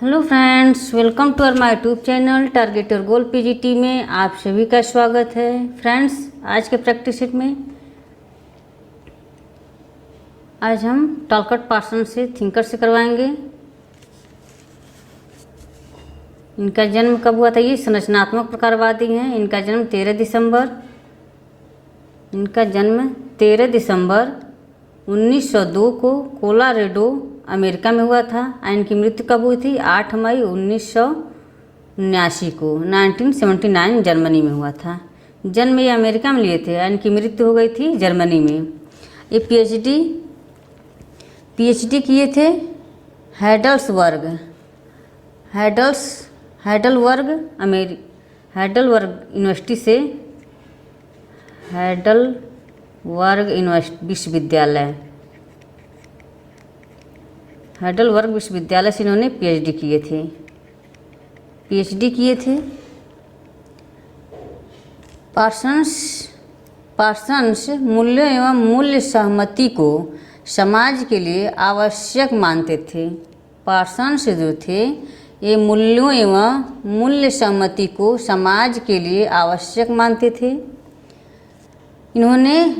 Hello friends, welcome to my YouTube channel target your goal PGT में आप सभी का स्वागत है। फ्रेंड्स, आज के प्रैक्टिस सेट में आज हम टॉलकट पार्सन से थिंकर से करवाएंगे। इनका जन्म कब हुआ था? ये संरचनात्मक प्रकारवादी हैं। इनका जन्म 13 दिसंबर 1902 को कोलोराडो अमेरिका में हुआ था। इनकी मृत्यु कब हुई थी? 8 मई 1979 को 1979 जर्मनी में हुआ था। जन्म ये अमेरिका में लिए थे, इनकी मृत्यु हो गई थी जर्मनी में। ये पीएचडी किए थे हैडलबर्ग यूनिवर्सिटी से, हैडलबर्ग विश्वविद्यालय से इन्होंने पीएचडी किए थे। पार्सन्स मूल्यों एवं मूल्य सहमति को समाज के लिए आवश्यक मानते थे। पार्सन्स जो थे ये मूल्यों एवं मूल्य सहमति को समाज के लिए आवश्यक मानते थे। इन्होंने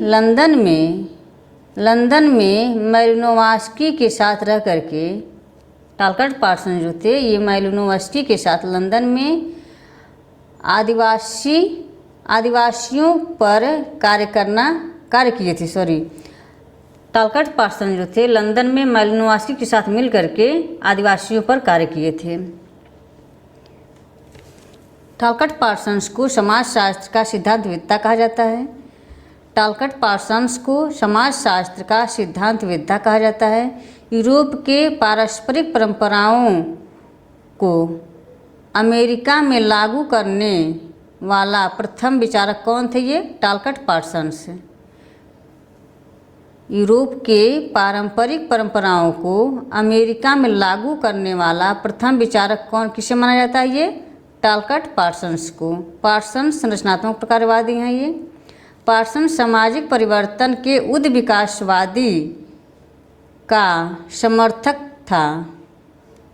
लंदन में मैलिनोवस्की के साथ रह करके, टॉलकट पार्सन जो थे ये मैलिनोवस्की के साथ लंदन में आदिवासियों पर कार्य किए थे। टॉलकट पार्सन जो थे लंदन में मैलिनोवस्की के साथ मिल करके आदिवासियों पर कार्य किए थे। टॉलकट पार्सन्स को समाजशास्त्र का सिद्धांतवेत्ता कहा जाता है। टॉलकट पार्सन्स को समाजशास्त्र का सिद्धांतवेत्ता कहा जाता है। यूरोप के पारस्परिक परंपराओं को अमेरिका में लागू करने वाला प्रथम विचारक कौन थे? ये टॉलकट पार्सन्स। यूरोप के पारंपरिक परंपराओं को अमेरिका में लागू करने वाला प्रथम विचारक किसे माना जाता है? ये टॉलकट पार्सन्स को। पार्सन्स संरचनात्मक प्रकारवादी हैं। ये पार्सन सामाजिक परिवर्तन के उद्विकासवादी का समर्थक था।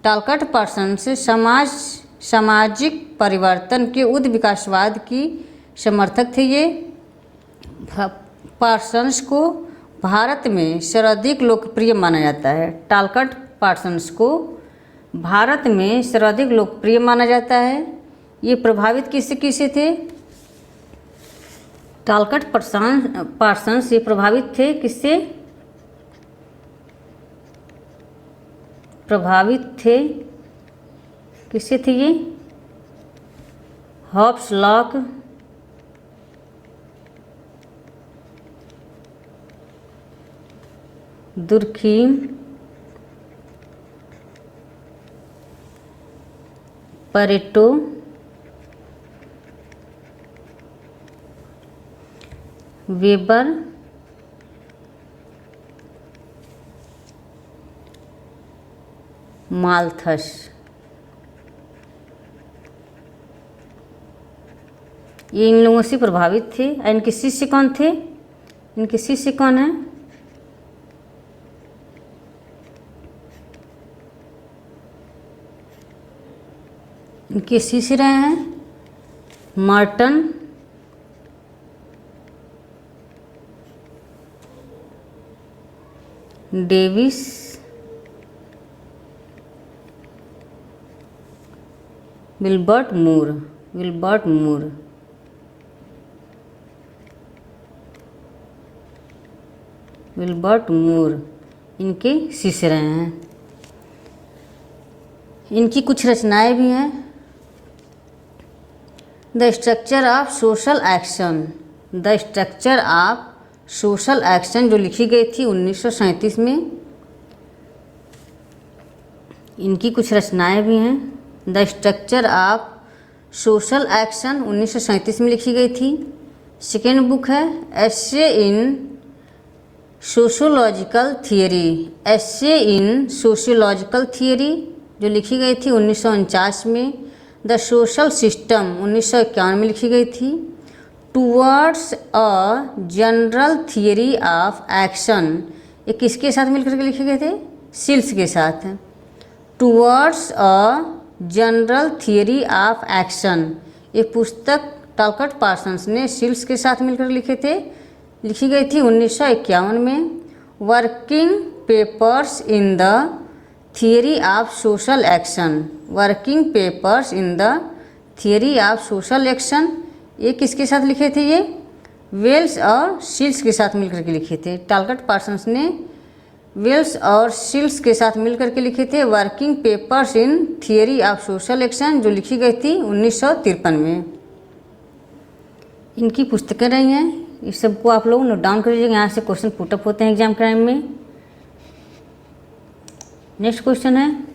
टॉलकट पार्सन से सामाजिक परिवर्तन के उद्विकासवाद की समर्थक थे। ये पार्सन्स को भारत में सर्वाधिक लोकप्रिय माना जाता है। टॉलकट पार्सन्स को भारत में सर्वाधिक लोकप्रिय माना जाता है। ये प्रभावित किससे थे? टॉलकट पार्सन्स ये प्रभावित थे किससे? ये Hobbes, Locke, Durkheim, Pareto, Weber, Malthus. ये इन लोगों से प्रभावित थे। इनके शिष्य कौन थे? इनके शिष्य कौन है? इनके शिष्य रहे हैं मार्टन, डेविस, विल्बर्ट मूर इनके शिष्य रहे हैं। इनकी कुछ रचनाएं भी हैं। The structure of social action जो लिखी गई थी 1937 में। इनकी कुछ रचनाएं भी हैं। The structure of social action 1937 में लिखी गई थी। सेकेंड बुक है एस्से इन सोशियोलॉजिकल थियरी जो लिखी गई थी 1949 में। द सोशल सिस्टम 1951 में लिखी गई थी। Towards a general theory of action ये किसके साथ मिलकर के लिखे गए थे? सिल्स के साथ। Towards a general theory of action. ये पुस्तक टालकट पार्सन्स ने शिल्स के साथ मिलकर लिखी गई थी 1951 में। Working papers in the theory of social action. Working papers in the theory of social action, ये किसके साथ लिखे थे? ये वेल्स और शिल्स के साथ मिलकर के लिखे थे। टालकट पार्सन्स ने वेल्स और शिल्स के साथ मिलकर के लिखे थे working papers in theory of social action, जो लिखी गई थी 1953 में। इनकी पुस्तकें रही हैं, इस सबको आप लोग नोट डाउन कर लीजिएगा। यहाँ से क्वेश्चन पुटअप होते हैं एग्जाम टाइम में। नेक्स्ट क्वेश्चन है,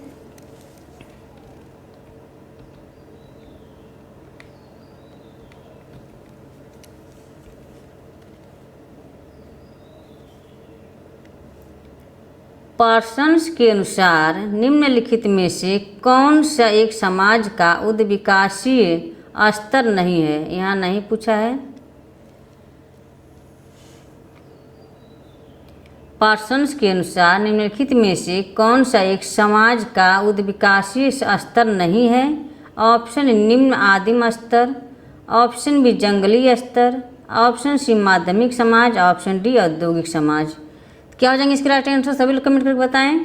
पार्सन्स के अनुसार निम्नलिखित में से कौन सा एक समाज का उद्विकासीय स्तर नहीं है? यहाँ नहीं पूछा है। पार्सन्स के अनुसार निम्नलिखित में से कौन सा एक समाज का उद्विकासीय स्तर नहीं है? ऑप्शन निम्न आदिम स्तर, ऑप्शन बी जंगली स्तर, ऑप्शन सी माध्यमिक समाज, ऑप्शन डी औद्योगिक समाज। क्या हो जाएंगे इसके राइट आंसर? सभी लोग कमेंट करके बताएं।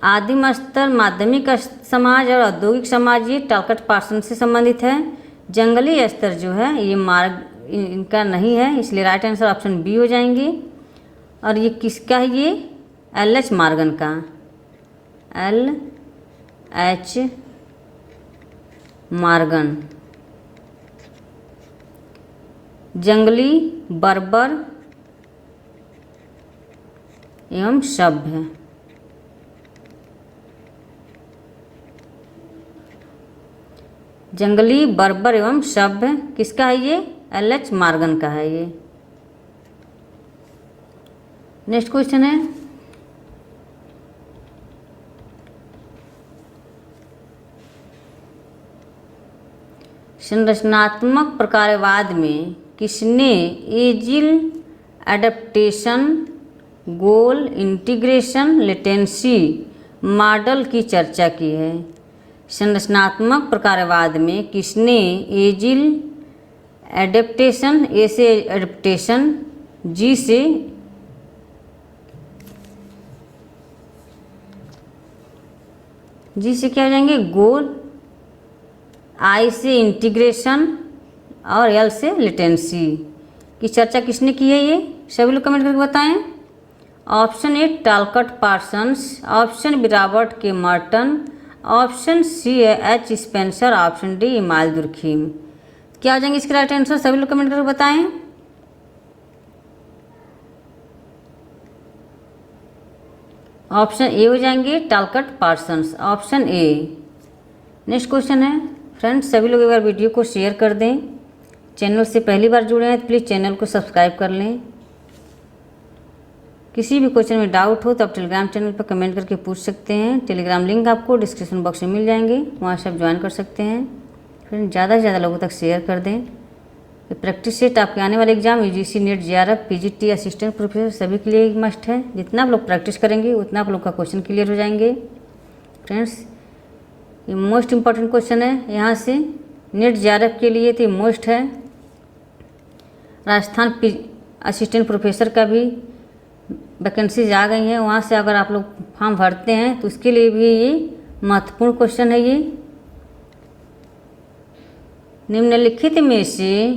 आदिम स्तर, माध्यमिक समाज और औद्योगिक समाज ये टालकट पार्सन से संबंधित है। जंगली स्तर जो है ये मार्ग इनका नहीं है, इसलिए राइट आंसर ऑप्शन बी हो जाएंगे। और ये किसका है? ये LH मॉर्गन का, LH मॉर्गन। जंगली, बर्बर एवं सभ्य। जंगली, बर्बर एवं सभ्य किसका है? ये LH मॉर्गन का है ये। नेक्स्ट क्वेश्चन है, संरचनात्मक प्रकारवाद में किसने एजिल, एडप्टेशन, गोल, इंटीग्रेशन, लेटेंसी मॉडल की चर्चा की है? संरचनात्मक प्रकारवाद में किसने एजिल, एडेप्टेशन, ए से एडेप्टेशन, जी से क्या हो जाएंगे? गोल, आई से इंटीग्रेशन और एल से लेटेंसी की चर्चा किसने की है? ये सभी लोग कमेंट करके बताएं। Option A Talcott Parsons, option B Robert K Merton, option C H Spencer, option D Emile Durkheim. क्या हो जाएंगे इसके राइट आंसर? सभी लोग कमेंट करके बताएं। ऑप्शन ए हो जाएंगे Talcott Parsons, option A. Next question है, फ्रेंड्स सभी लोग एक बार वीडियो को शेयर कर दें। चैनल से पहली बार जुड़े हैं तो प्लीज़ चैनल को सब्सक्राइब कर लें। किसी भी क्वेश्चन में डाउट हो तो आप टेलीग्राम चैनल पर कमेंट करके पूछ सकते हैं। टेलीग्राम लिंक आपको डिस्क्रिप्शन बॉक्स में मिल जाएंगे, वहाँ से आप ज्वाइन कर सकते हैं। फ्रेंड ज़्यादा से ज़्यादा लोगों तक शेयर कर दें। ये प्रैक्टिस सेट आपके आने वाले exam UGC, net, JRF, PGT, assistant professor सभी के लिए मस्ट है। जितना आप लोग प्रैक्टिस करेंगे उतना आप लोग का क्वेश्चन क्लियर हो जाएंगे। फ्रेंड्स ये मोस्ट इम्पॉर्टेंट क्वेश्चन है, यहाँ से नेट JRF के लिए तो मोस्ट है। राजस्थान असिस्टेंट प्रोफेसर का भी वैकेंसीज आ गई हैं, वहाँ से अगर आप लोग फॉर्म भरते हैं तो उसके लिए भी ये महत्वपूर्ण क्वेश्चन है। ये निम्नलिखित में से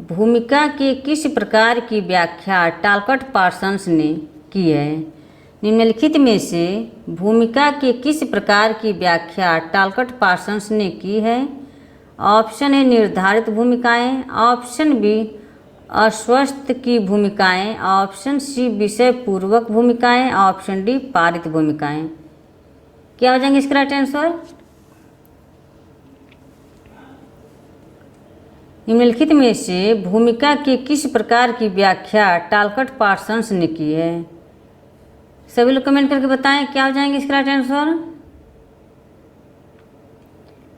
भूमिका के किस प्रकार की व्याख्या टालकट पार्सन्स ने की है? निम्नलिखित में से भूमिका के किस प्रकार की व्याख्या टालकट पार्सन्स ने की है? ऑप्शन ए निर्धारित भूमिकाएं, ऑप्शन बी अस्वस्थ की भूमिकाएं, ऑप्शन सी विषय पूर्वक भूमिकाएं, ऑप्शन डी पारित भूमिकाएं। क्या हो जाएंगे इसका राइट आंसर? निम्नलिखित में से भूमिका के किस प्रकार की व्याख्या टालकट पार्सन्स ने की है? सभी लोग कमेंट करके बताएं क्या हो जाएंगे इसका राइट आंसर?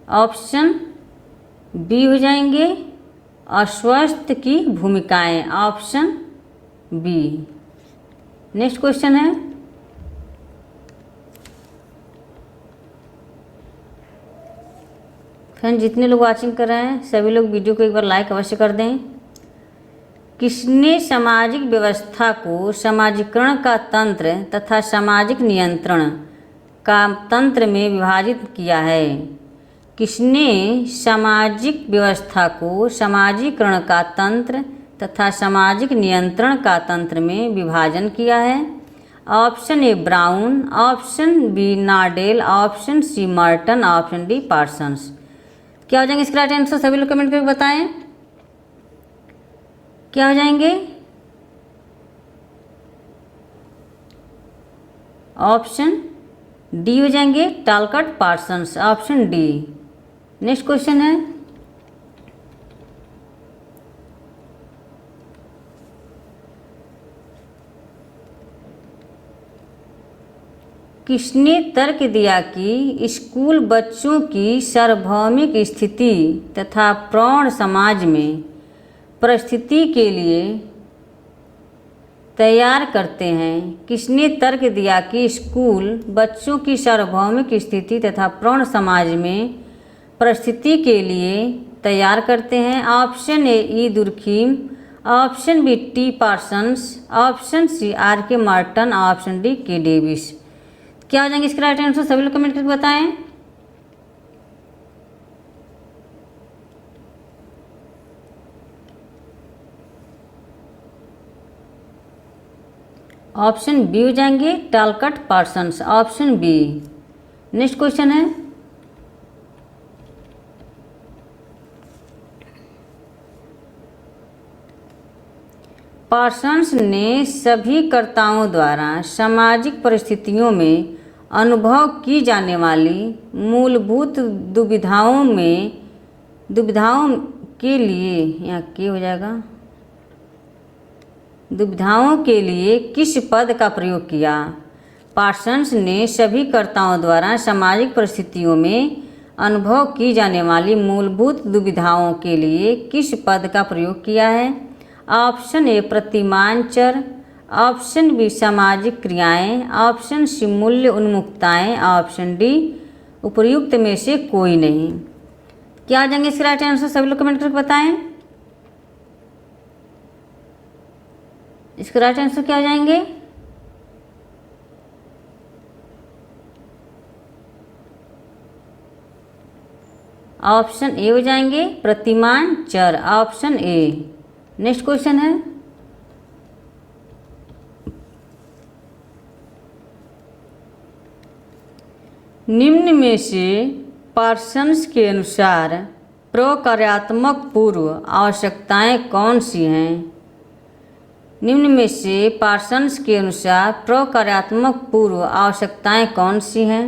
ऑप्शन बी हो जाएंगे अस्वस्थ की भूमिकाएं, ऑप्शन बी। नेक्स्ट क्वेश्चन है, फ्रेंड जितने लोग वाचिंग कर रहे हैं सभी लोग वीडियो को एक बार लाइक अवश्य कर दें। किसने सामाजिक व्यवस्था को समाजीकरण का तंत्र तथा सामाजिक नियंत्रण का तंत्र में विभाजित किया है? किसने सामाजिक व्यवस्था को समाजीकरण का तंत्र तथा सामाजिक नियंत्रण का तंत्र में विभाजन किया है? Option A Brown, option B Nadel, option C Merton, option D Parsons. क्या हो जाएंगे इसका राइट आंसर? सभी लोग कमेंट करके बताएं क्या हो जाएंगे। ऑप्शन डी हो जाएंगे Talcott Parsons, option D. Next question है, किसने तर्क दिया कि स्कूल बच्चों की सार्वभौमिक स्थिति तथा प्रौढ़ समाज में परिस्थिति के लिए तैयार करते हैं? किसने तर्क दिया कि स्कूल बच्चों की सार्वभौमिक स्थिति तथा प्रौढ़ समाज में परिस्थिति के लिए तैयार करते हैं? Option A E Durkheim, option B T Parsons, option C R K Merton, option D K Davis. क्या हो जाएंगे इसका राइट आंसर? सभी लोग कमेंट करके बताएं। ऑप्शन बी हो जाएंगे Talcott Parsons, option B. Next question है, पार्सन्स ने सभी कर्ताओं द्वारा सामाजिक परिस्थितियों में अनुभव की जाने वाली मूलभूत दुविधाओं के लिए, यहाँ के हो जाएगा, दुविधाओं के लिए किस पद का प्रयोग किया? पार्सन्स ने सभी कर्ताओं द्वारा सामाजिक परिस्थितियों में अनुभव की जाने वाली मूलभूत दुविधाओं के लिए किस पद का प्रयोग किया है? ऑप्शन ए प्रतिमान चर, ऑप्शन बी सामाजिक क्रियाएं, ऑप्शन सी मूल्य उन्मुक्ताएं, ऑप्शन डी उपर्युक्त में से कोई नहीं। क्या आ जाएंगे इसका राइट आंसर? सभी लोग कमेंट करके बताएं। इसका राइट आंसर क्या हो जाएंगे? ऑप्शन ए हो जाएंगे प्रतिमान चर, ऑप्शन ए। नेक्स्ट क्वेश्चन है, निम्न में से पार्सन्स के अनुसार प्रकार्यात्मक पूर्व आवश्यकताएं कौन सी हैं? निम्न में से पार्सन्स के अनुसार प्रकार्यात्मक पूर्व आवश्यकताएं कौन सी हैं?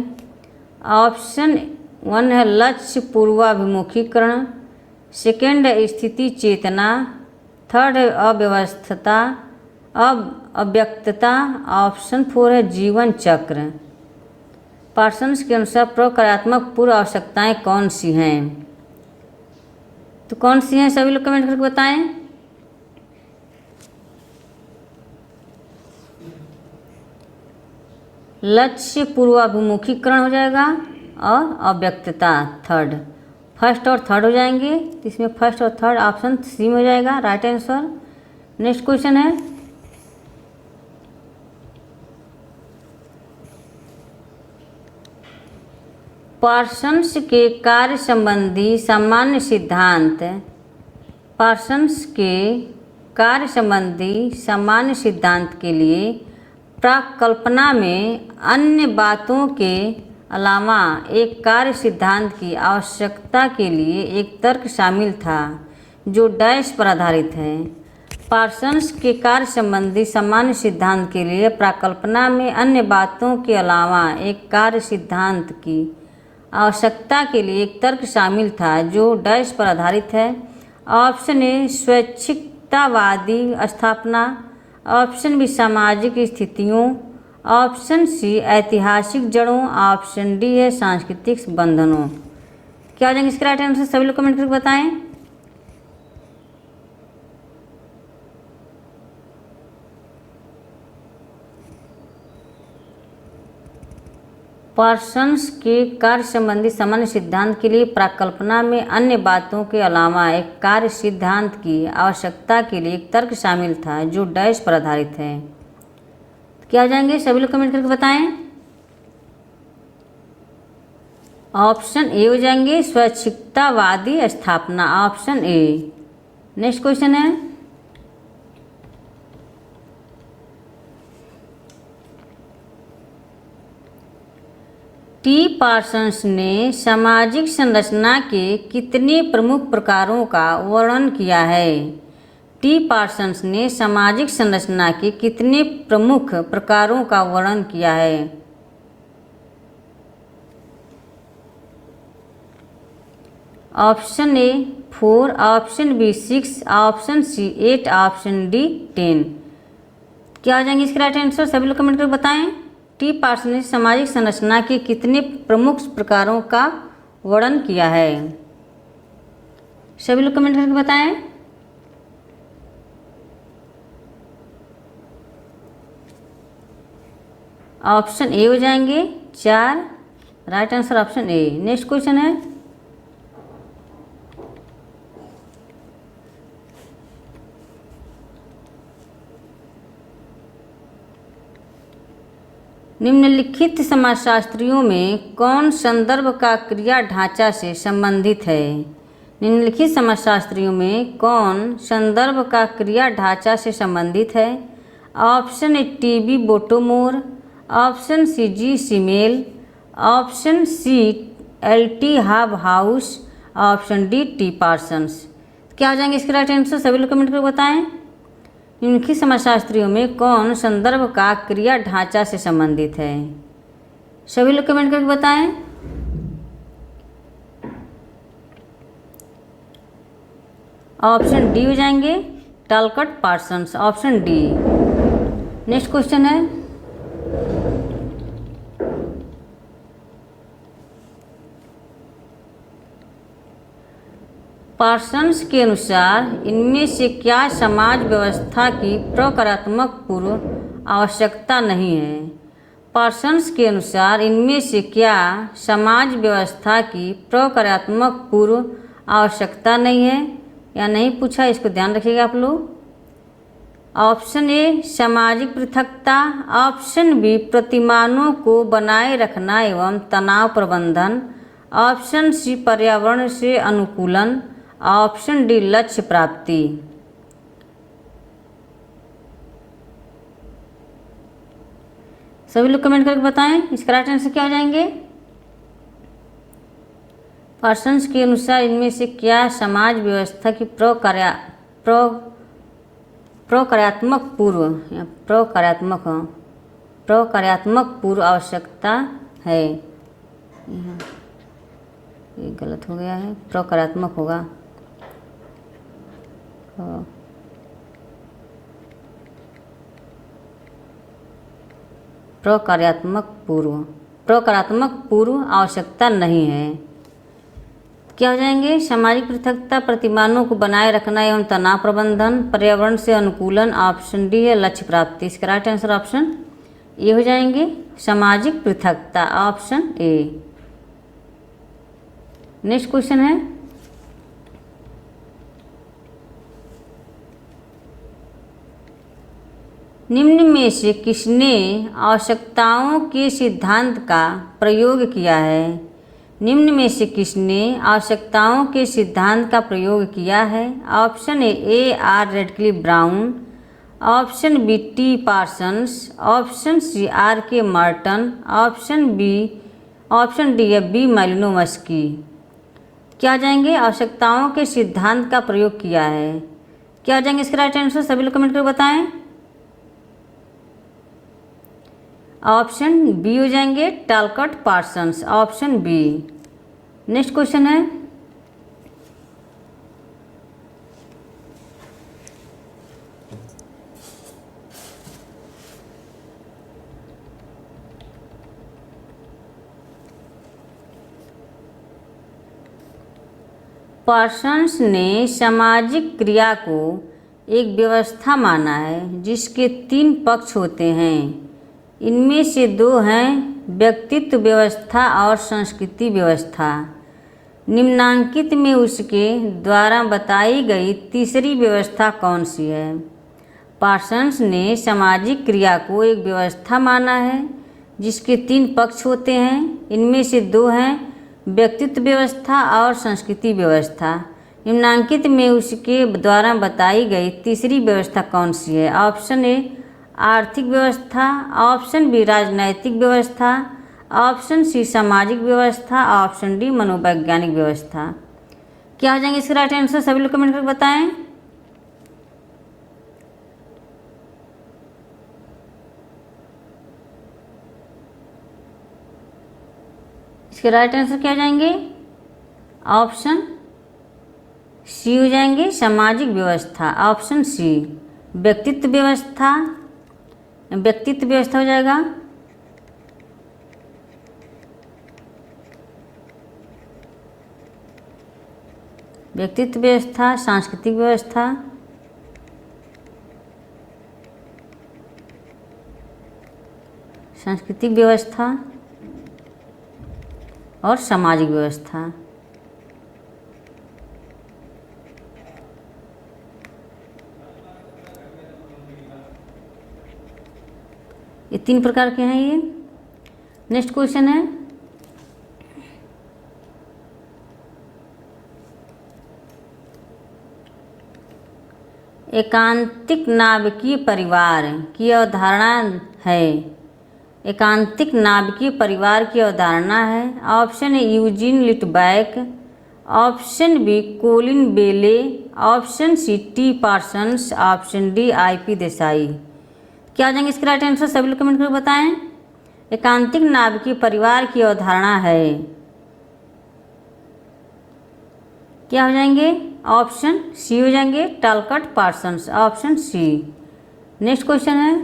ऑप्शन 1 है लक्ष्य पूर्वाभिमुखीकरण, सेकेंड है स्थिति चेतना, थर्ड है अव्यवस्थता अव्यक्तता, ऑप्शन 4 है जीवन चक्र। पार्सन्स के अनुसार प्रकार्यात्मक पूर्व आवश्यकताएं कौन सी हैं? तो कौन सी हैं सभी लोग कमेंट करके बताएं। लक्ष्य पूर्वाभिमुखीकरण हो जाएगा और अव्यक्तता थर्ड, फर्स्ट और थर्ड हो जाएंगे। तो इसमें फर्स्ट और थर्ड ऑप्शन सी में हो जाएगा राइट आंसर। नेक्स्ट क्वेश्चन है, पार्सन्स के कार्य संबंधी सामान्य सिद्धांत, पार्सन्स के कार्य संबंधी सामान्य सिद्धांत के लिए प्राकल्पना में अन्य बातों के अलावा एक कार्य सिद्धांत की आवश्यकता के लिए एक तर्क शामिल था जो डैश पर आधारित है। पार्सन्स के कार्य संबंधी सामान्य सिद्धांत के लिए प्राकल्पना में अन्य बातों के अलावा एक कार्य सिद्धांत की आवश्यकता के लिए एक तर्क शामिल था जो डैश पर आधारित है। ऑप्शन ए स्वैच्छिकतावादी स्थापना, ऑप्शन बी सामाजिक स्थितियों, ऑप्शन सी ऐतिहासिक जड़ों, ऑप्शन डी है सांस्कृतिक बंधनों। क्या हो जाएंगे इसका राइट आंसर? सभी लोग कमेंट करके बताएं। पार्सन्स के कार्य संबंधी सामान्य सिद्धांत के लिए प्राकल्पना में अन्य बातों के अलावा एक कार्य सिद्धांत की आवश्यकता के लिए एक तर्क शामिल था जो डैश पर आधारित है। क्या हो जाएंगे, सभी लोग कमेंट करके बताएं। ऑप्शन ए हो जाएंगे स्वैच्छिकतावादी स्थापना, ऑप्शन ए। नेक्स्ट क्वेश्चन है, टी पार्सन्स ने सामाजिक संरचना के कितने प्रमुख प्रकारों का वर्णन किया है। टी पार्सन्स ने सामाजिक संरचना के कितने प्रमुख प्रकारों का वर्णन किया है। Option A 4, option B 6, option C 8, option D 10। क्या हो जाएंगे इसके राइट आंसर, सभी लोग कमेंट करके बताएं। टी पार्सन ने सामाजिक संरचना के कितने प्रमुख प्रकारों का वर्णन किया है, सभी लोग कमेंट करके बताएं। ऑप्शन ए हो जाएंगे 4, right answer option A. Next question है, निम्नलिखित समाजशास्त्रियों में कौन संदर्भ का क्रिया ढांचा से संबंधित है। निम्नलिखित समाजशास्त्रियों में कौन संदर्भ का क्रिया ढांचा से संबंधित है। Option A T B. Bottomore, option C G Simmel, option C L T. Hobhouse, option D T Parsons. क्या हो जाएंगे इसके राइट आंसर, सभी लोग कमेंट करके बताएं। निम्नलिखित समाजशास्त्रियों में कौन संदर्भ का क्रिया ढांचा से संबंधित है, सभी लोग कमेंट करके बताएं। ऑप्शन डी हो जाएंगे Talcott Parsons, option D. Next question है, पार्सन्स के अनुसार इनमें से क्या समाज व्यवस्था की प्रकारात्मक पूर्व आवश्यकता नहीं है। पार्सन्स के अनुसार इनमें से क्या समाज व्यवस्था की प्रकारात्मक पूर्व आवश्यकता नहीं है या नहीं पूछा, इसको ध्यान रखिएगा आप लोग। ऑप्शन ए सामाजिक पृथकता, ऑप्शन बी प्रतिमानों को बनाए रखना एवं तनाव प्रबंधन, ऑप्शन सी पर्यावरण से अनुकूलन, ऑप्शन डी लक्ष्य प्राप्ति। सभी लोग कमेंट करके बताएं इसका राइट आंसर क्या हो जाएंगे। पार्सन्स के अनुसार इनमें से क्या समाज व्यवस्था की प्रकार्यात्मक पूर्व आवश्यकता है। ये गलत हो गया है, प्रकारात्मक होगा। प्रकारात्मक पूर्व आवश्यकता नहीं है। क्या हो जाएंगे, सामाजिक पृथकता, प्रतिमानों को बनाए रखना एवं तनाव प्रबंधन, पर्यावरण से अनुकूलन, ऑप्शन डी है लक्ष्य प्राप्ति। इसका राइट आंसर ऑप्शन ए हो जाएंगे सामाजिक पृथकता, ऑप्शन ए। नेक्स्ट क्वेश्चन है, निम्न में से किसने आवश्यकताओं के सिद्धांत का प्रयोग किया है। निम्न में से किसने आवश्यकताओं के सिद्धांत का प्रयोग किया है। Option A R Radcliffe Brown, option B T Parsons, option C R K Merton, option D है बी मालिनोवस्की। क्या हो जाएंगे, आवश्यकताओं के सिद्धांत का प्रयोग किया है। क्या हो जाएंगे इसका राइट आंसर, सभी लोग कमेंट करके बताएं। ऑप्शन बी हो जाएंगे Talcott Parsons, option B. Next question है, पार्सन्स ने सामाजिक क्रिया को एक व्यवस्था माना है जिसके 3 पक्ष होते हैं। इनमें से दो हैं व्यक्तित्व व्यवस्था और संस्कृति व्यवस्था। निम्नांकित में उसके द्वारा बताई गई तीसरी व्यवस्था कौन सी है? पार्सन्स ने सामाजिक क्रिया को एक व्यवस्था माना है जिसके 3 पक्ष होते हैं। इनमें से 2 हैं व्यक्तित्व व्यवस्था और संस्कृति व्यवस्था। निम्नांकित में उसके द्वारा बताई गई तीसरी व्यवस्था कौन सी है? ऑप्शन ए आर्थिक व्यवस्था, ऑप्शन बी राजनैतिक व्यवस्था, ऑप्शन सी सामाजिक व्यवस्था, ऑप्शन डी मनोवैज्ञानिक व्यवस्था। क्या हो जाएंगे इसके राइट आंसर? सभी लोग कमेंट करके बताएं। इसके राइट आंसर क्या हो जाएंगे? ऑप्शन सी हो जाएंगे सामाजिक व्यवस्था, ऑप्शन सी व्यक्तित्व व्यवस्था, व्यक्तित्व व्यवस्था हो जाएगा। व्यक्तित्व व्यवस्था, सांस्कृतिक व्यवस्था, सांस्कृतिक व्यवस्था और सामाजिक व्यवस्था। ये 3 प्रकार के हैं ये। नेक्स्ट क्वेश्चन है, एकांतिक नाभिकीय परिवार की अवधारणा है। एकांतिक नाभिकीय परिवार की अवधारणा है। Option A Eugene Litwak, option B Colin Bell, option C T Parsons, option D IP Desai. क्या हो जाएंगे इसके राइट आंसर? सभी लोग कमेंट करके बताएं। एकांतिक नाभिकीय परिवार की अवधारणा है, क्या हो जाएंगे? ऑप्शन सी हो जाएंगे Talcott Parsons, option C. Next question है,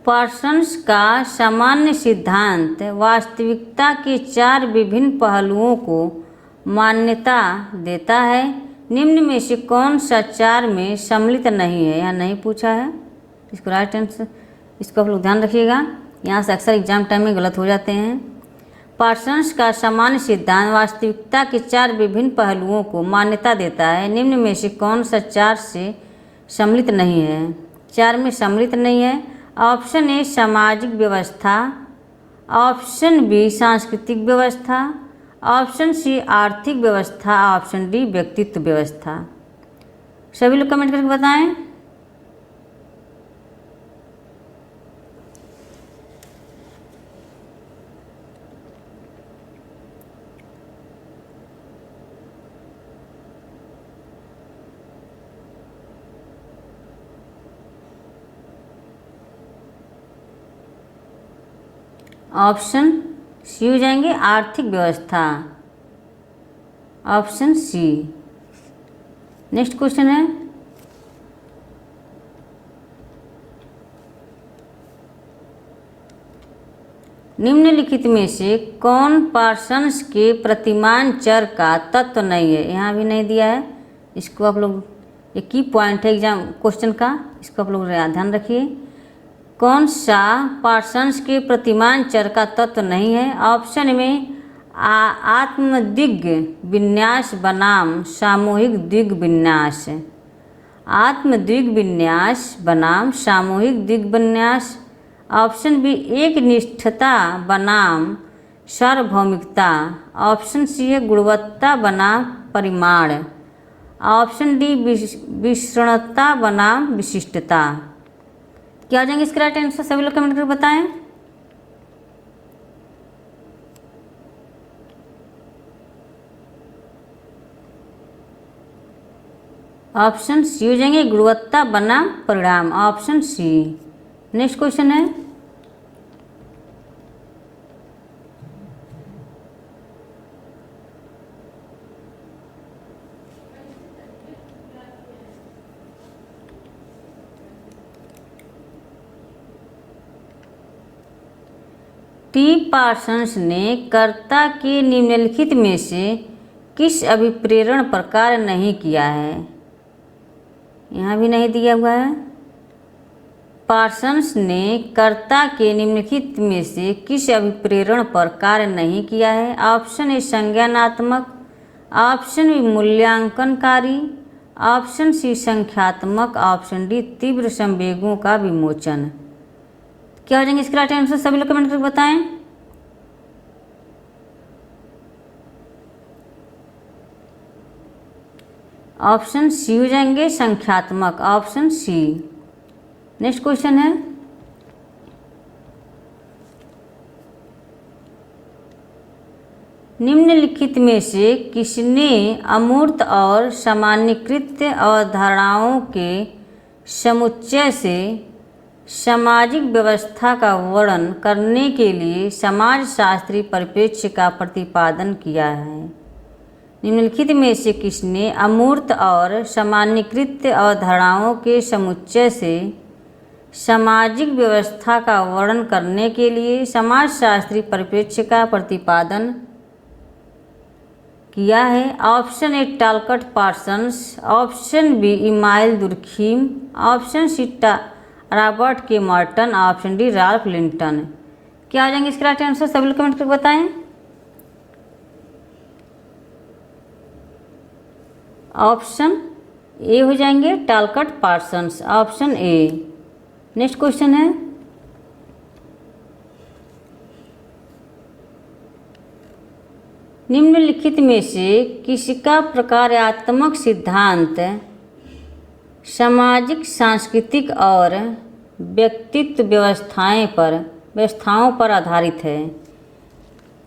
पार्सन्स का सामान्य सिद्धांत वास्तविकता के 4 विभिन्न पहलुओं को मान्यता देता है। निम्न में से कौन सा 4 में सम्मिलित नहीं है? यहाँ नहीं पूछा है। इसको राइट आंसर, इसको आप लोग ध्यान रखिएगा, यहाँ से अक्सर एग्जाम टाइम में गलत हो जाते हैं। पार्सन्स का सामान्य सिद्धांत वास्तविकता के 4 विभिन्न पहलुओं को मान्यता देता है। निम्न में से कौन सा 4 से सम्मिलित नहीं है? 4 में सम्मिलित नहीं है। ऑप्शन ए सामाजिक व्यवस्था, ऑप्शन बी सांस्कृतिक व्यवस्था, ऑप्शन सी आर्थिक व्यवस्था, ऑप्शन डी व्यक्तित्व व्यवस्था। सभी लोग कमेंट करके बताएं। ऑप्शन सी हो जाएंगे आर्थिक व्यवस्था, ऑप्शन सी। नेक्स्ट क्वेश्चन है, निम्नलिखित में से कौन पार्सन्स के प्रतिमान चर का तत्व नहीं है? यहाँ भी नहीं दिया है। इसको आप लोग, ये की पॉइंट है एग्जाम क्वेश्चन का, इसको आप लोग ध्यान रखिए। कौन सा पार्सन्स के प्रतिमान चर का तत्व नहीं है? ऑप्शन में आत्मदिग् विन्यास बनाम सामूहिक दिग् विन्यास, आत्मदिग् विन्यास बनाम सामूहिक दिग् विन्यास। ऑप्शन बी एक निष्ठता बनाम सार्वभौमिकता, ऑप्शन सी है गुणवत्ता बनाम परिमाण, ऑप्शन डी विषणता बनाम विशिष्टता। क्या आ जाएंगे इसके राइट आंसर? सभी लोग कमेंट करके बताएं। ऑप्शन सी हो जाएंगे गुणवत्ता बनाम परिणाम, ऑप्शन सी। नेक्स्ट क्वेश्चन है, टी पार्सन्स ने कर्ता के निम्नलिखित में से किस अभिप्रेरण पर कार्य नहीं किया है? यहाँ भी नहीं दिया हुआ है। पार्सन्स ने कर्ता के निम्नलिखित में से किस अभिप्रेरण पर कार्य नहीं किया है? ऑप्शन ए संज्ञानात्मक, ऑप्शन बी मूल्यांकनकारी, ऑप्शन सी संख्यात्मक, ऑप्शन डी तीव्र संवेगों का विमोचन। क्या हो जाएंगे इसका राइट आंसर? सभी लोग कमेंट करके बताएं। ऑप्शन सी हो जाएंगे संख्यात्मक, ऑप्शन सी। नेक्स्ट क्वेश्चन है, निम्नलिखित में से किसने अमूर्त और सामान्यीकृत अवधारणाओं के समुच्चय से सामाजिक व्यवस्था का वर्णन करने के लिए समाजशास्त्री परिप्रेक्ष्य का प्रतिपादन किया है? निम्नलिखित में से किसने अमूर्त और सामान्यीकृत अवधारणाओं के समुच्चय से सामाजिक व्यवस्था का वर्णन करने के लिए समाजशास्त्री परिप्रेक्ष्य का प्रतिपादन किया है? Option A Talcott Parsons, option B Emile Durkheim, option C Robert K Merton, option D Ralph Linton. क्या हो जाएंगे इसका राइट आंसर? सभी लोग कमेंट करके बताएं। ऑप्शन ए हो जाएंगे Talcott Parsons, option A. Next question है, निम्नलिखित में से किसका प्रकार्यात्मक सिद्धांत सामाजिक, सांस्कृतिक और व्यक्तित्व व्यवस्थाओं पर आधारित है?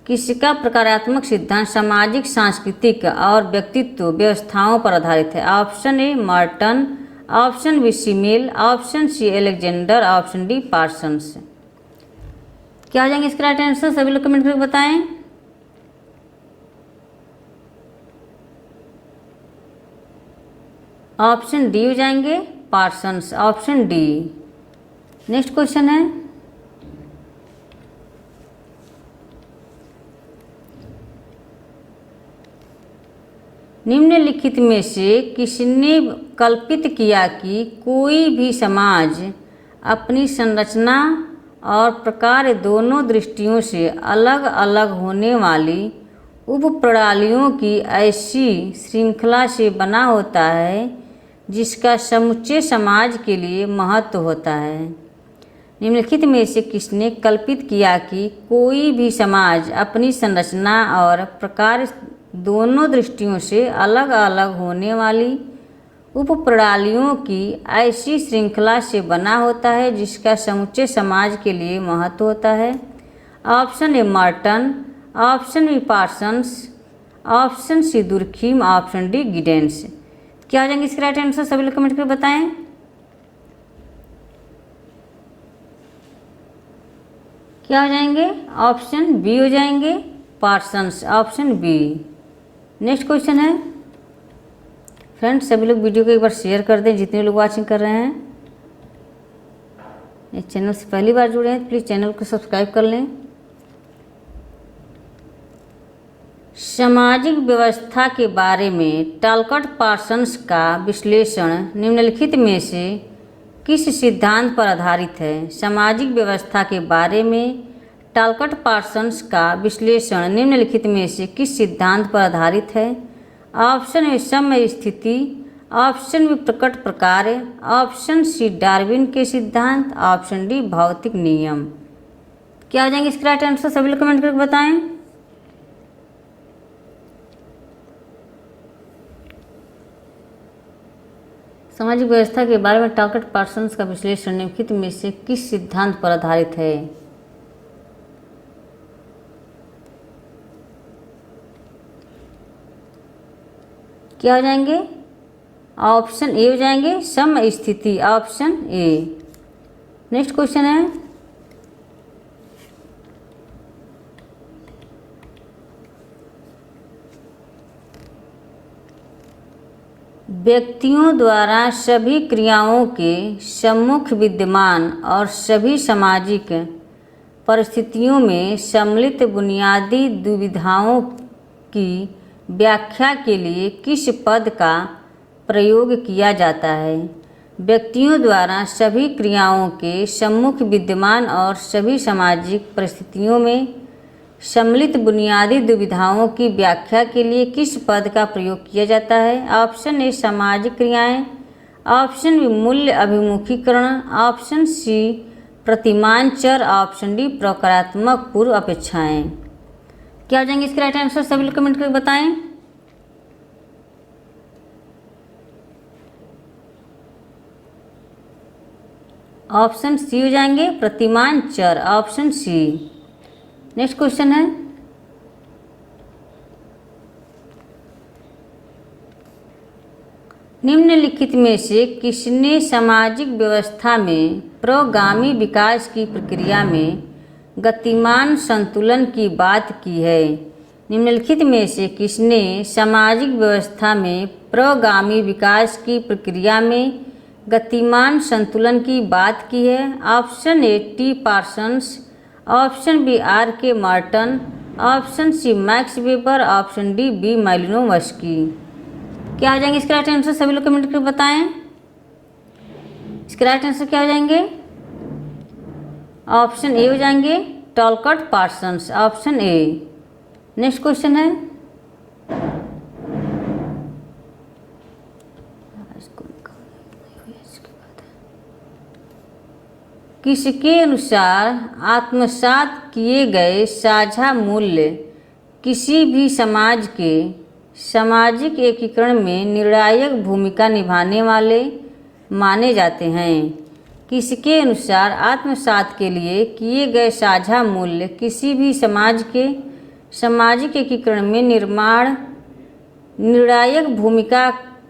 किसका प्रकारात्मक सिद्धांत सामाजिक, सांस्कृतिक और व्यक्तित्व व्यवस्थाओं पर आधारित है? Option A Merton, option B Simmel, option C Alexander, option D Parsons. क्या हो जाएंगे इसका राइट आंसर? सभी लोग कमेंट करके बताएं। ऑप्शन डी हो जाएंगे Parsons, option D. Next question है, निम्नलिखित में से किसने कल्पित किया कि कोई भी समाज अपनी संरचना और प्रकार दोनों दृष्टियों से अलग अलग होने वाली उप प्रणालियों की ऐसी श्रृंखला से बना होता है जिसका समुच्चय समाज के लिए महत्व होता है? निम्नलिखित में से किसने कल्पित किया कि कोई भी समाज अपनी संरचना और प्रकार दोनों दृष्टियों से अलग अलग होने वाली उप प्रणालियों की ऐसी श्रृंखला से बना होता है जिसका समुच्चय समाज के लिए महत्व होता है? Option A Merton, option B Parsons, option C Durkheim, option D Giddens. क्या हो जाएंगे इसका राइट आंसर? सभी लोग कमेंट करके बताएं। क्या हो जाएंगे? ऑप्शन बी हो जाएंगे Parsons, option B. Next question है, फ्रेंड्स सभी लोग वीडियो को एक बार शेयर कर दें जितने लोग वाचिंग कर रहे हैं। इस चैनल से पहली बार जुड़े हैं तो प्लीज़ चैनल को सब्सक्राइब कर लें। सामाजिक व्यवस्था के बारे में टालकट पार्सन्स का विश्लेषण निम्नलिखित में से किस सिद्धांत पर आधारित है? सामाजिक व्यवस्था के बारे में टालकट पार्सन्स का विश्लेषण निम्नलिखित में से किस सिद्धांत पर आधारित है? ऑप्शन ए समय स्थिति, ऑप्शन बी प्रकट प्रकार, ऑप्शन सी डार्विन के सिद्धांत, ऑप्शन डी भौतिक नियम। क्या हो जाएंगे इसका राइट आंसर? सभी लोग कमेंट करके बताएं। सामाजिक व्यवस्था के बारे में टालकट पार्सन्स का विश्लेषण निम्नलिखित में से किस सिद्धांत पर आधारित है? क्या हो जाएंगे? ऑप्शन ए हो जाएंगे सम स्थिति, ऑप्शन ए। नेक्स्ट क्वेश्चन है, व्यक्तियों द्वारा सभी क्रियाओं के सम्मुख विद्यमान और सभी सामाजिक परिस्थितियों में सम्मिलित बुनियादी दुविधाओं की व्याख्या के लिए किस पद का प्रयोग किया जाता है? व्यक्तियों द्वारा सभी क्रियाओं के सम्मुख विद्यमान और सभी सामाजिक परिस्थितियों में सम्मिलित बुनियादी दुविधाओं की व्याख्या के लिए किस पद का प्रयोग किया जाता है? ऑप्शन ए सामाजिक क्रियाएं, ऑप्शन बी मूल्य अभिमुखीकरण, ऑप्शन सी प्रतिमान चर, ऑप्शन डी प्रकारात्मक पूर्व अपेक्षाएं। क्या हो जाएंगे इसके राइट आंसर? सभी लोग कमेंट करके बताएं। ऑप्शन सी हो जाएंगे प्रतिमान चर, ऑप्शन सी। नेक्स्ट क्वेश्चन है, निम्नलिखित में से किसने सामाजिक व्यवस्था में प्रगामी विकास की प्रक्रिया में गतिमान संतुलन की बात की है? निम्नलिखित में से किसने सामाजिक व्यवस्था में प्रगामी विकास की प्रक्रिया में गतिमान संतुलन की बात की है? Option A T Parsons, option B R K Merton, option C Max Weber, option D B Malinowski. क्या हो जाएंगे इसके राइट आंसर? सभी लोग कमेंट करके बताएं। इसके राइट आंसर क्या हो जाएंगे? ऑप्शन ए हो जाएंगे Talcott Parsons, option A. Next question है, किसके अनुसार आत्मसात किए गए साझा मूल्य किसी भी समाज के सामाजिक एकीकरण में निर्णायक भूमिका निभाने वाले माने जाते हैं? किसके अनुसार आत्मसात के लिए किए गए साझा मूल्य किसी भी समाज के सामाजिक एकीकरण में निर्णायक भूमिका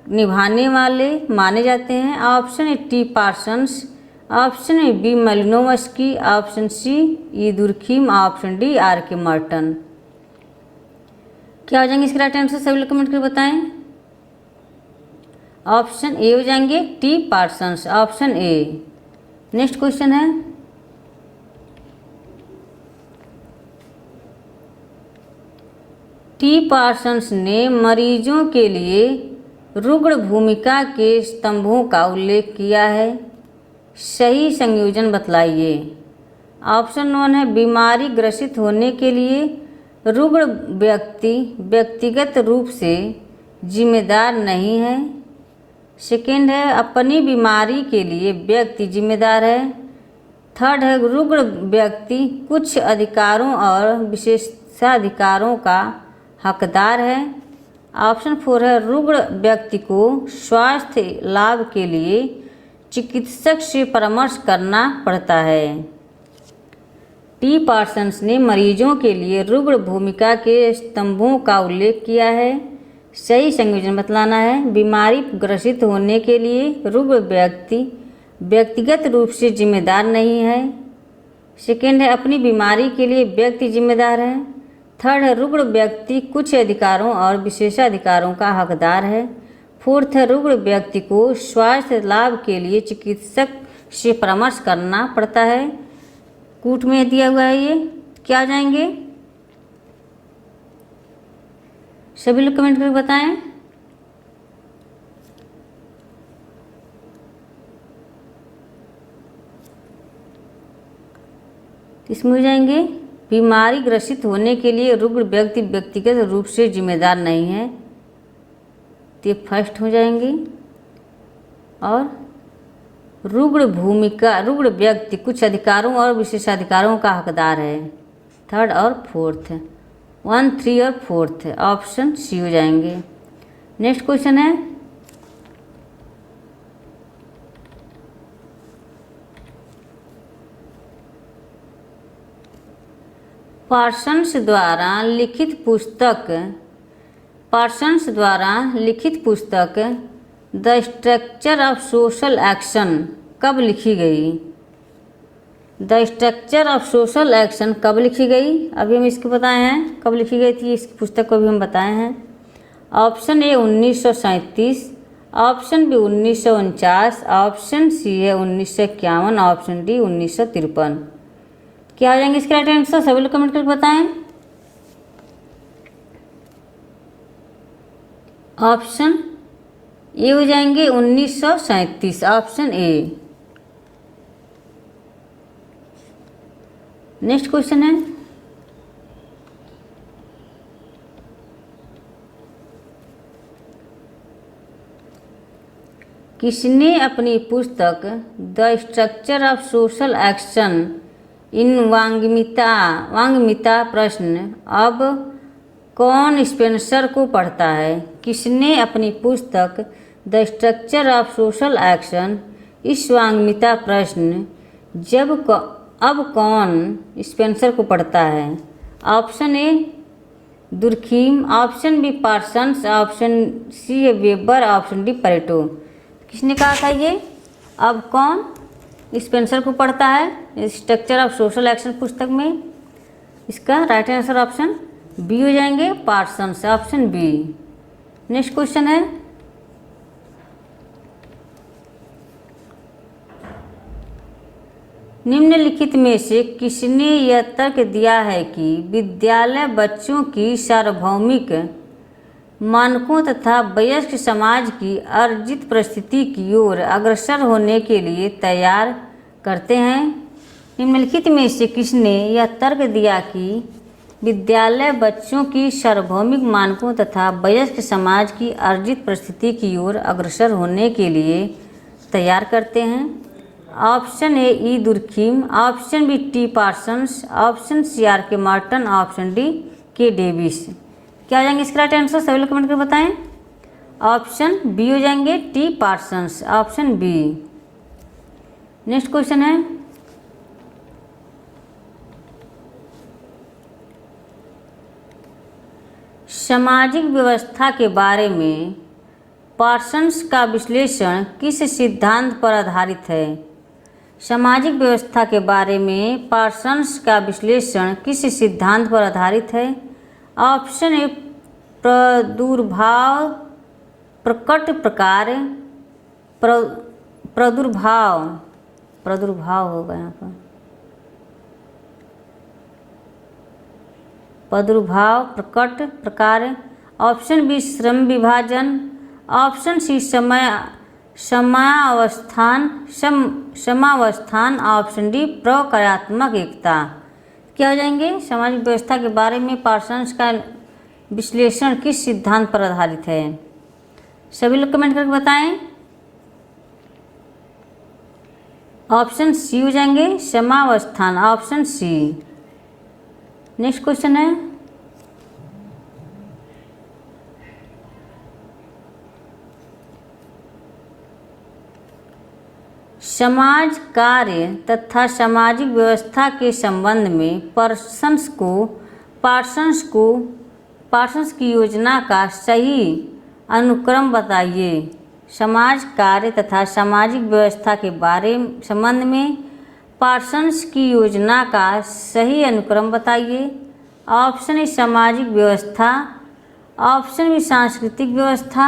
निभाने वाले माने जाते हैं? Option A T Parsons, option A B Malinowski, option C E Durkheim, option D R K Merton. क्या हो जाएंगे इसके राइट आंसर? सभी लोग कमेंट करके बताएं। ऑप्शन ए हो जाएंगे T Parsons, option A. Next question है, टी पार्सन्स ने मरीजों के लिए रुग्ण भूमिका के स्तंभों का उल्लेख किया है। सही संयोजन बतलाइए। ऑप्शन 1 है बीमारी ग्रसित होने के लिए रुग्ण व्यक्ति व्यक्तिगत रूप से जिम्मेदार नहीं है। सेकेंड है अपनी बीमारी के लिए व्यक्ति जिम्मेदार है। थर्ड है रुग्ण व्यक्ति कुछ अधिकारों और विशेषाधिकारों का हकदार है। ऑप्शन 4 है रुग्ण व्यक्ति को स्वास्थ्य लाभ के लिए चिकित्सक से परामर्श करना पड़ता है। टी पार्सन्स ने मरीजों के लिए रुग्ण भूमिका के स्तंभों का उल्लेख किया है। सही संयोजन बतलाना है। बीमारी ग्रसित होने के लिए रुग्ण व्यक्ति व्यक्तिगत रूप से जिम्मेदार नहीं है। सेकेंड है अपनी बीमारी के लिए व्यक्ति जिम्मेदार है। थर्ड है रुग्ण व्यक्ति कुछ अधिकारों और विशेषाधिकारों का हकदार है। फोर्थ है रुग्ण व्यक्ति को स्वास्थ्य लाभ के लिए चिकित्सक से परामर्श करना पड़ता है। कूट में दिया हुआ है ये। क्या जाएंगे सभी लोग कमेंट करके बताएं। इसमें हो जाएंगे बीमारी ग्रसित होने के लिए रुग्ण व्यक्ति व्यक्तिगत रूप से जिम्मेदार नहीं है, तो ये फर्स्ट हो जाएंगे। और रुग्ण व्यक्ति कुछ अधिकारों और विशेषाधिकारों का हकदार है। थर्ड और फोर्थ 1, 3 और फोर्थ ऑप्शन सी हो जाएंगे। नेक्स्ट क्वेश्चन है पार्सन्स द्वारा लिखित पुस्तक the structure of social action कब लिखी गई? The structure of social action कब लिखी गई? अभी हम इसको बताए हैं कब लिखी गई थी, इस पुस्तक को भी हम बताए हैं। Option A 1937, option B 1949, option C है 1951, ऑप्शन डी 1953। क्या आ जाएंगे इसके राइट आंसर? सभी लोग कमेंट करके बताएं। ऑप्शन ए हो जाएंगे 1937, ऑप्शन ए। नेक्स्ट क्वेश्चन है, किसने अपनी पुस्तक the structure of social action इन वांगमिता प्रश्न अब कौन स्पेंसर को पढ़ता है? किसने अपनी पुस्तक the structure of social action इस वांगमिता प्रश्न अब कौन स्पेंसर को पढ़ता है? Option A Durkheim, option B Parsons, option C Weber, option D Pareto. किसने कहा था ये? अब कौन स्पेंसर को पढ़ता है स्ट्रक्चर ऑफ सोशल एक्शन पुस्तक में? इसका राइट आंसर ऑप्शन बी हो जाएंगे, Parsons, option B. Next question है, निम्नलिखित में से किसने यह तर्क दिया है कि विद्यालय बच्चों की सार्वभौमिक मानकों तथा वयस्क समाज की अर्जित परिस्थिति की ओर अग्रसर होने के लिए तैयार करते हैं? निम्नलिखित में से किसने यह तर्क दिया कि विद्यालय बच्चों की सार्वभौमिक मानकों तथा वयस्क समाज की अर्जित परिस्थिति की ओर अग्रसर होने के लिए तैयार करते हैं? Option A E Durkheim, option B T Parsons, option C R K Merton, option D K Davis. क्या हो जाएंगे इसका राइट आंसर? सभी लोग कमेंट करके बताएं। ऑप्शन बी हो जाएंगे, T Parsons, option B. Next question है, सामाजिक व्यवस्था के बारे में पार्सन्स का विश्लेषण किस सिद्धांत पर आधारित है? सामाजिक व्यवस्था के बारे में पार्सन्स का विश्लेषण किस सिद्धांत पर आधारित है? ऑप्शन ए प्रादुर्भाव, प्रकट प्रकार, प्रादुर्भाव होगा यहाँ पर, प्रादुर्भाव, प्रकट प्रकार। ऑप्शन बी श्रम विभाजन, ऑप्शन सी समावस्थान, ऑप्शन डी प्रक्रियात्मक एकता। क्या हो जाएंगे? सामाजिक व्यवस्था के बारे में पार्सन्स का विश्लेषण किस सिद्धांत पर आधारित है? सभी लोग कमेंट करके बताएं। ऑप्शन सी हो जाएंगे, समावस्थान, ऑप्शन सी। नेक्स्ट क्वेश्चन है, समाज कार्य तथा सामाजिक व्यवस्था के संबंध में पार्सन्स की योजना का सही अनुक्रम बताइए। समाज कार्य तथा सामाजिक व्यवस्था के संबंध में पार्सन्स की योजना का सही अनुक्रम बताइए। ऑप्शन ए सामाजिक व्यवस्था, ऑप्शन बी सांस्कृतिक व्यवस्था,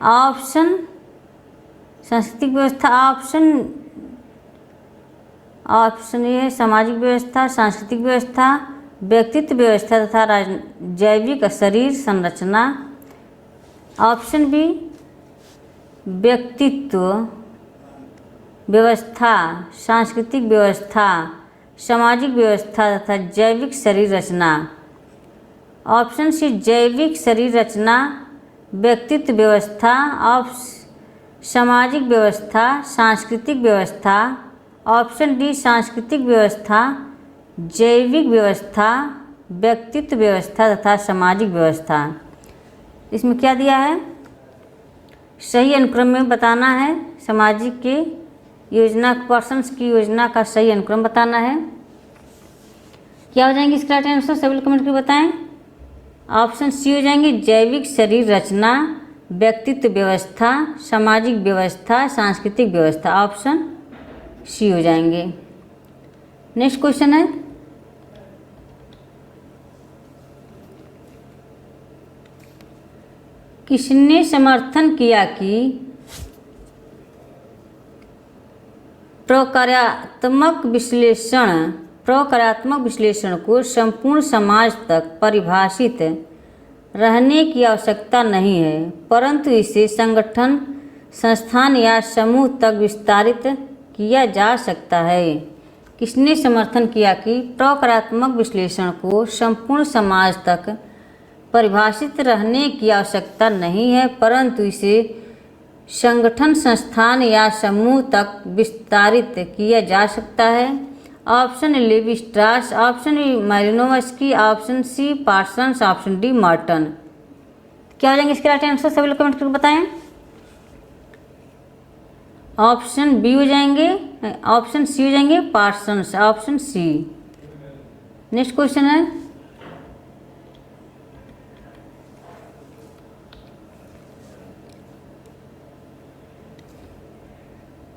ऑप्शन सांस्कृतिक व्यवस्था, ऑप्शन ए सामाजिक व्यवस्था, सांस्कृतिक व्यवस्था, व्यक्तित्व व्यवस्था तथा जैविक शरीर संरचना। ऑप्शन बी व्यक्तित्व व्यवस्था, सांस्कृतिक व्यवस्था, सामाजिक व्यवस्था तथा जैविक शरीर रचना। ऑप्शन सी जैविक शरीर रचना, व्यक्तित्व व्यवस्था, सामाजिक व्यवस्था, सांस्कृतिक व्यवस्था। ऑप्शन डी सांस्कृतिक व्यवस्था, जैविक व्यवस्था, व्यक्तित्व व्यवस्था तथा सामाजिक व्यवस्था। इसमें क्या दिया है? सही अनुक्रम में बताना है। सामाजिक के योजना, पार्सन्स की योजना का सही अनुक्रम बताना है। क्या हो जाएंगे इसका राइट आंसर? सभी लोग कमेंट करके बताएं। ऑप्शन सी हो जाएंगे, जैविक शरीर रचना, व्यक्तित्व व्यवस्था, सामाजिक व्यवस्था, सांस्कृतिक व्यवस्था। ऑप्शन सी हो जाएंगे। नेक्स्ट क्वेश्चन है, किसने समर्थन किया कि प्रक्रियात्मक विश्लेषण को संपूर्ण समाज तक परिभाषित रहने की आवश्यकता नहीं है, परंतु इसे संगठन, संस्थान या समूह तक विस्तारित किया जा सकता है। किसने समर्थन किया कि प्रकारात्मक विश्लेषण को संपूर्ण समाज तक परिभाषित रहने की आवश्यकता नहीं है, परंतु इसे संगठन, संस्थान या समूह तक विस्तारित किया जा सकता है। Option A Levi Strauss, option B Malinowski, option C Parsons, option D Merton. क्या हो जाएंगे इसके राइट आंसर, सभी लोग कमेंट करके बताएं। ऑप्शन बी हो जाएंगे, ऑप्शन सी हो जाएंगे Parsons, option C. Next question है,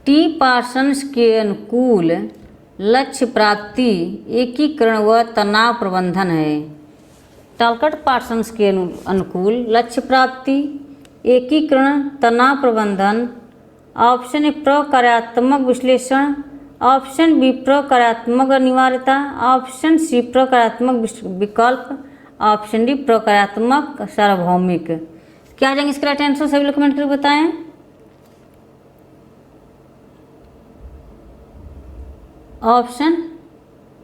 टी पार्सन्स के अनुकूल लक्ष्य प्राप्ति, एकीकरण व तनाव प्रबंधन है। टालकट पार्सन्स के अनुकूल लक्ष्य प्राप्ति, एकीकरण, तनाव प्रबंधन। ऑप्शन ए प्रकार्यात्मक विश्लेषण, ऑप्शन बी प्रकार्यात्मक अनिवार्यता, ऑप्शन सी प्रकार्यात्मक विकल्प, ऑप्शन डी प्रकार्यात्मक सार्वभौमिक। क्या आ जाएंगे इसका राइट आंसर, सभी लोग कमेंट करके बताएं। ऑप्शन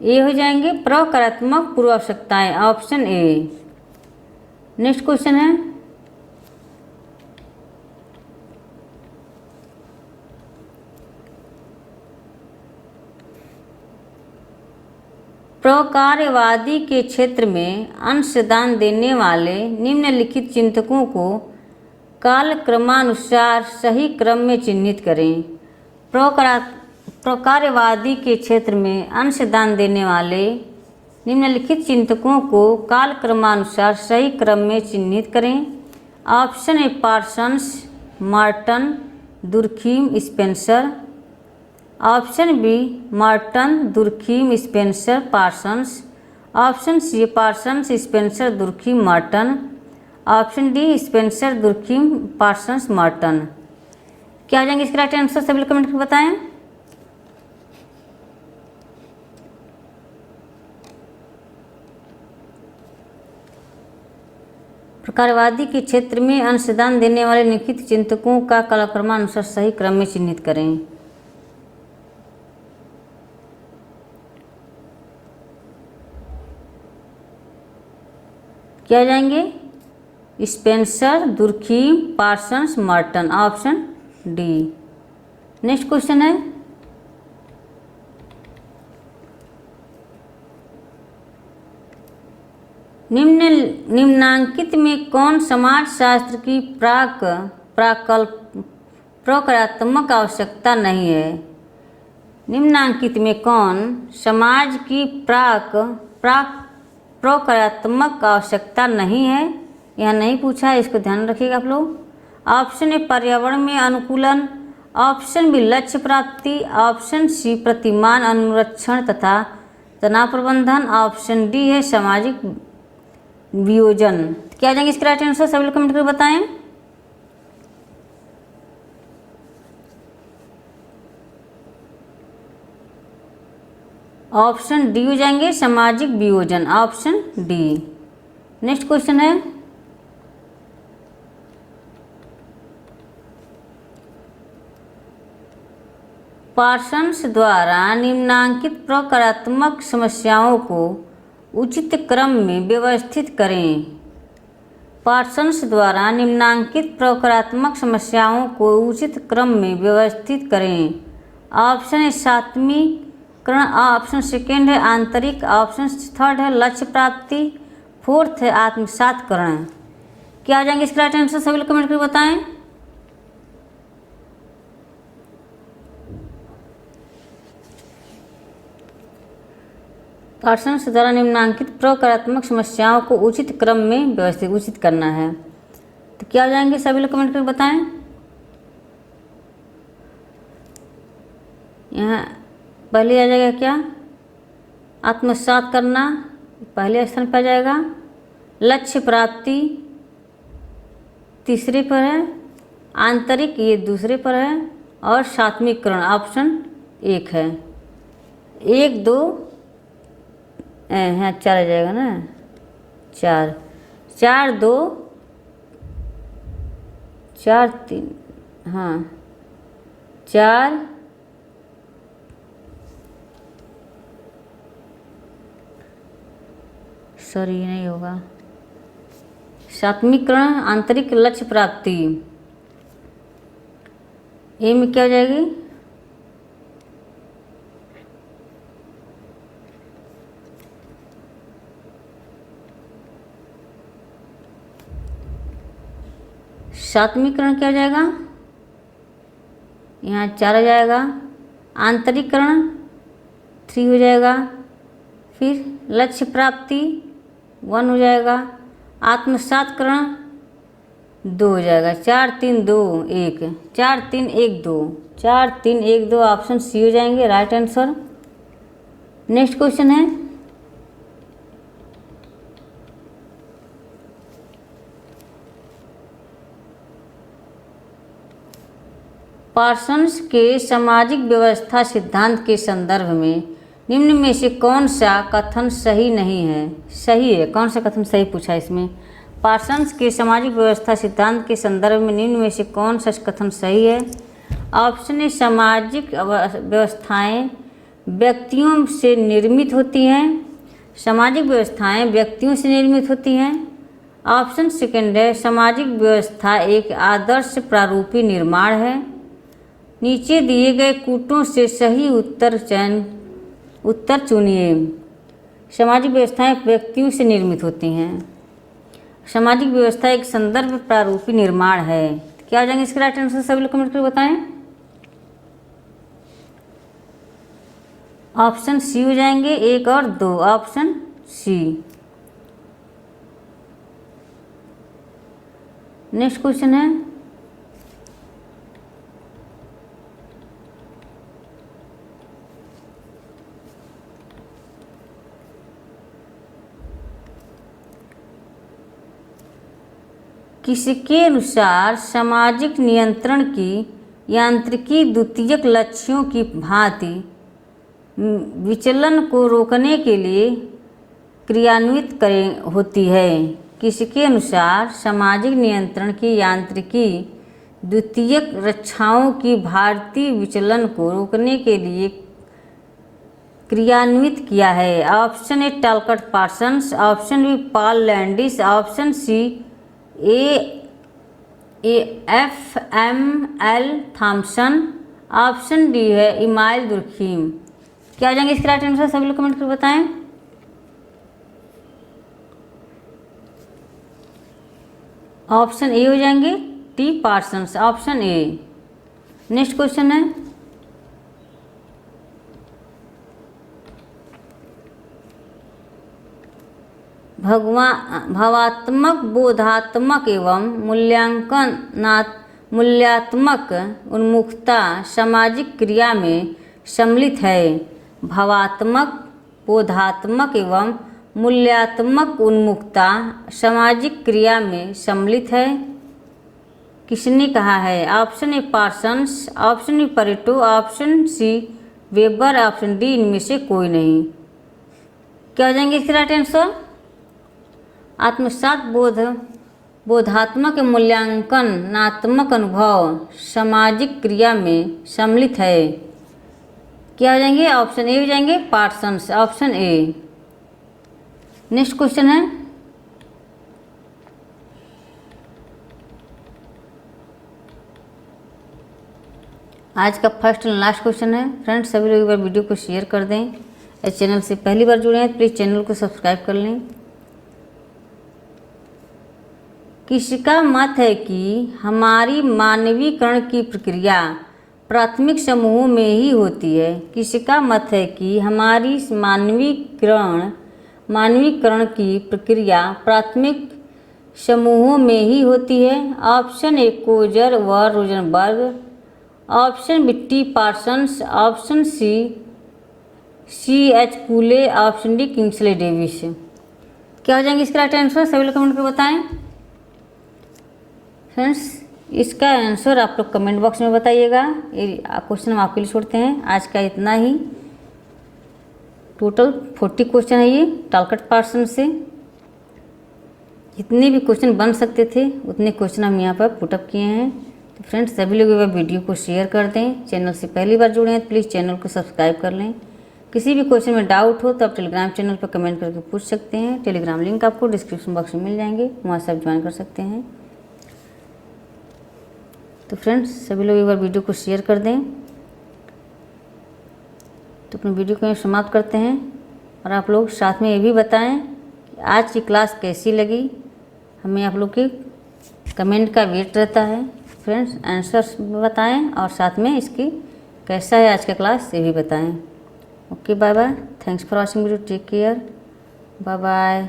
ए हो जाएंगे प्रकारात्मक पूर्व आवश्यकताएं, ऑप्शन ए। नेक्स्ट क्वेश्चन है, प्रकार्यवादी के क्षेत्र में अंशदान देने वाले निम्नलिखित चिंतकों को कालक्रमानुसार सही क्रम में चिन्हित करें। प्रकार्यवादी के क्षेत्र में अंशदान देने वाले निम्नलिखित चिंतकों को कालक्रमानुसार सही क्रम में चिन्हित करें। Option A Parsons, Merton, Durkheim, Spencer, option B Merton, Durkheim, Spencer, Parsons, option C Parsons, Spencer, Durkheim, Merton, option D Spencer, Durkheim, Parsons, Merton. क्या आ जाएंगे इसके राइट आंसर, सभी लोग कमेंट करके बताएं। प्रकार्यवादी के क्षेत्र में अंशदान देने वाले निम्नलिखित चिंतकों का कालक्रमानुसार सही क्रम में चिन्हित करें। क्या आ जाएंगे, Spencer, Durkheim, Parsons, Marton, option D. Next question है, निम्नांकित में कौन समाजशास्त्र की प्रकारात्मक आवश्यकता नहीं है। निम्नांकित में कौन समाज की प्रकारात्मक आवश्यकता नहीं है, यह नहीं पूछा है, इसको ध्यान रखिएगा आप लोग। ऑप्शन ए पर्यावरण में अनुकूलन, ऑप्शन बी लक्ष्य प्राप्ति, ऑप्शन सी प्रतिमान अनुरक्षण तथा तनाव प्रबंधन, ऑप्शन डी है सामाजिक वियोजन। क्या आ जाएंगे इसके राइट आंसर, सभी लोग कमेंट करके बताएं। ऑप्शन डी हो जाएंगे सामाजिक वियोजन, ऑप्शन डी। नेक्स्ट क्वेश्चन है, पार्सन्स द्वारा निम्नांकित प्रकारात्मक समस्याओं को उचित क्रम में व्यवस्थित करें। पार्सन्स द्वारा निम्नांकित प्रकारात्मक समस्याओं को उचित क्रम में व्यवस्थित करें। ऑप्शन है सात्मीकरण, ऑप्शन सेकेंड है आंतरिक, ऑप्शन थर्ड है लक्ष्य प्राप्ति, फोर्थ है आत्मसातकरण। क्या आ जाएंगे इसका राइट आंसर, सभी लोग कमेंट करके बताएं। पार्सन्स द्वारा निम्नांकित प्रकारात्मक समस्याओं को उचित क्रम में व्यवस्थित उचित करना है। तो क्या हो जाएंगे, सभी लोग कमेंट करके बताएं। यहाँ पहले आ जाएगा क्या, आत्मसात करना पहले स्थान पर आ जाएगा, लक्ष्य प्राप्ति तीसरे पर है, आंतरिक ये दूसरे पर है, और सात्मीकरण ऑप्शन एक है। एक दो यहाँ चार आ जाएगा ना, चार 4 2 4 3, हाँ 4 सॉरी ये नहीं होगा। सात्मीकरण आंतरिक लक्ष्य प्राप्ति, ए में क्या हो जाएगी? सात्मीकरण क्या हो जाएगा? यहाँ 4 आ जाएगा। आंतरिकरण 3 हो जाएगा। फिर लक्ष्य प्राप्ति 1 हो जाएगा। आत्मसात्करण 2 हो जाएगा। 4 3 2 1, 4 3 1 2, 4 3 1 2 ऑप्शन सी हो जाएंगे राइट आंसर। नेक्स्ट क्वेश्चन है पार्सन्स के सामाजिक व्यवस्था सिद्धांत के संदर्भ में निम्न में से कौन सा कथन सही नहीं है? सही है, कौन सा कथन सही पूछा इसमें? पार्सन्स के सामाजिक व्यवस्था सिद्धांत के संदर्भ में निम्न में से कौन सा कथन सही है? ऑप्शन ए सामाजिक व्यवस्थाएं व्यक्तियों से निर्मित होती हैं। सामाजिक व्यवस्थाएं व्यक्तियों से निर्मित होती हैं। ऑप्शन सेकंड है सामाजिक व्यवस्था एक आदर्श प्रारूपी निर्माण है। नीचे दिए गए कूटों से सही उत्तर चुनिए। सामाजिक व्यवस्थाएं व्यक्तियों से निर्मित होती हैं। सामाजिक व्यवस्था एक संदर्भ प्रारूपी निर्माण है। क्या हो जाएंगे इसके राइट आंसर? सभी लोग कमेंट करके बताएं। ऑप्शन सी हो जाएंगे 1 और 2, ऑप्शन सी। नेक्स्ट क्वेश्चन है किसके अनुसार सामाजिक नियंत्रण की यांत्रिकी द्वितीयक लक्ष्यों की भांति विचलन को रोकने के लिए क्रियान्वित होती है? किसके अनुसार सामाजिक नियंत्रण की यांत्रिकी द्वितीयक रक्षाओं की भारतीय विचलन को रोकने के लिए क्रियान्वित किया है? Option A Talcott Parsons, option B Paul Landis, option C F M L. Thomson, option D है इमाइल दुर्खीम। क्या हो जाएंगे इसके राइट आंसर? सभी लोग कमेंट करके बताएं। ऑप्शन ए हो जाएंगे T Parsons, option A. Next question है भावात्मक बोधात्मक एवं मूल्यात्मक उन्मुखता सामाजिक क्रिया में सम्मिलित है। भावात्मक बोधात्मक एवं मूल्यात्मक उन्मुखता सामाजिक क्रिया में सम्मिलित है। किसने कहा है? Option A Parsons, option B Pareto, option C Weber, option D इनमें से कोई नहीं। क्या हो जाएंगे इसके राइट आंसर? आत्मसात बोधात्मक मूल्यांकनात्मक अनुभव सामाजिक क्रिया में सम्मिलित है। क्या हो जाएंगे? ऑप्शन ए हो जाएंगे Parsons, option A. Next question है आज का फर्स्ट एंड लास्ट क्वेश्चन है। फ्रेंड्स सभी लोग एक बार वीडियो को शेयर कर दें। इस चैनल से पहली बार जुड़े हैं तो प्लीज़ चैनल को सब्सक्राइब कर लें। किसका मत है कि हमारी मानवीकरण की प्रक्रिया प्राथमिक समूहों में ही होती है? किसका मत है कि हमारी मानवीकरण की प्रक्रिया प्राथमिक समूहों में ही होती है? ऑप्शन ए कोजर व Rosenberg, option B T Parsons, option C H Cooley, option D Kingsley Davis. क्या हो जाएंगे इसका राइट आंसर? सभी लोग कमेंट कर बताएं। फ्रेंड्स इसका आंसर आप लोग कमेंट बॉक्स में बताइएगा। ये क्वेश्चन हम आपके लिए छोड़ते हैं। आज का इतना ही। टोटल 40 क्वेश्चन है ये टालकट पार्सन से। जितने भी क्वेश्चन बन सकते थे उतने क्वेश्चन हम यहाँ पर पुटअप किए हैं। तो फ्रेंड्स सभी लोग एक वीडियो को शेयर कर दें। चैनल से पहली बार जुड़े हैं तो प्लीज़ चैनल को सब्सक्राइब कर लें। किसी भी क्वेश्चन में डाउट हो तो आप टेलीग्राम चैनल पर कमेंट करके पूछ सकते हैं। टेलीग्राम लिंक आपको डिस्क्रिप्शन बॉक्स में मिल जाएंगे, वहाँ से आप ज्वाइन कर सकते हैं। तो फ्रेंड्स सभी लोग एक बार वीडियो को शेयर कर दें। तो अपनी वीडियो को समाप्त करते हैं और आप लोग साथ में ये भी बताएं कि आज की क्लास कैसी लगी। हमें आप लोग के कमेंट का वेट रहता है। फ्रेंड्स आंसर्स बताएं और साथ में इसकी कैसा है आज का क्लास ये भी बताएं। Okay bye bye, thanks for watching video, take care, bye bye.